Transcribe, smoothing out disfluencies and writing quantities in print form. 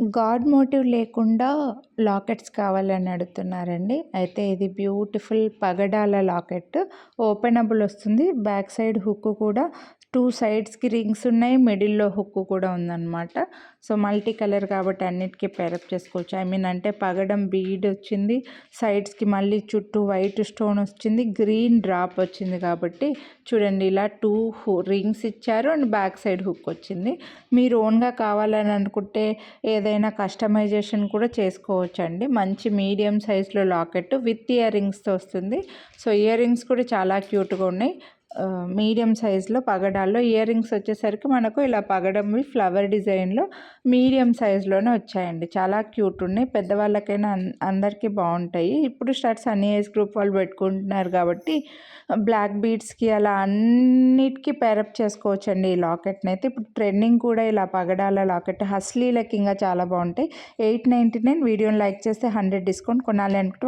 God motive లేకుండా lockets కావాలని అడుగుతున్నారండి. అయితే ఇది బ్యూటిఫుల్ పగడాల లాకెట్. ఓపెనబుల్ వస్తుంది. బ్యాక్ సైడ్ హుక్ కూడా 2 సైడ్స్‌కి రింగ్స్ ఉన్నాయి. మిడిల్‌లో హుక్ కూడా ఉందన్నమాట. సో, మల్టీ కలర్ కాబట్టి అన్నిటికి పేరప్ చేసుకోవచ్చు. అంటే పగడం బీడ్ వచ్చింది. సైడ్స్‌కి మళ్ళీ చుట్టూ వైట్ స్టోన్ వచ్చింది. గ్రీన్ డ్రాప్ వచ్చింది కాబట్టి చూడండి ఇలా 2 రింగ్స్ ఇచ్చారు అండ్ బ్యాక్ సైడ్ హుక్ వచ్చింది. మీరు ఓన్‌గా కావాలని అనుకుంటే ఏదైనా కస్టమైజేషన్ కూడా చేసుకోవచ్చండి. మంచి మీడియం సైజ్‌లో లాకెట్ విత్ ఇయర్ రింగ్స్‌తో వస్తుంది. సో, ఇయర్ రింగ్స్ కూడా చాలా క్యూట్‌గా ఉన్నాయి. మీడియం సైజులో పగడాల్లో ఇయర్ రింగ్స్ వచ్చేసరికి మనకు ఇలా పగడంవి ఫ్లవర్ డిజైన్లో మీడియం సైజులోనే వచ్చాయండి. చాలా క్యూట్ ఉన్నాయి. పెద్దవాళ్ళకైనా అందరికీ బాగుంటాయి. ఇప్పుడు స్టార్ట్స్ అన్ని ఏజ్ గ్రూప్ వాళ్ళు పెట్టుకుంటున్నారు కాబట్టి బ్లాక్ బీడ్స్కి అలా అన్నిటికీ పేరప్ చేసుకోవచ్చండి ఈ లాకెట్ని అయితే. ఇప్పుడు ట్రెండింగ్ కూడా ఇలా పగడాల లాకెట్ హస్లీలకి ఇంకా చాలా బాగుంటాయి. 899. వీడియోని లైక్ చేస్తే 100 డిస్కౌంట్. కొనాలి అనుకుంటే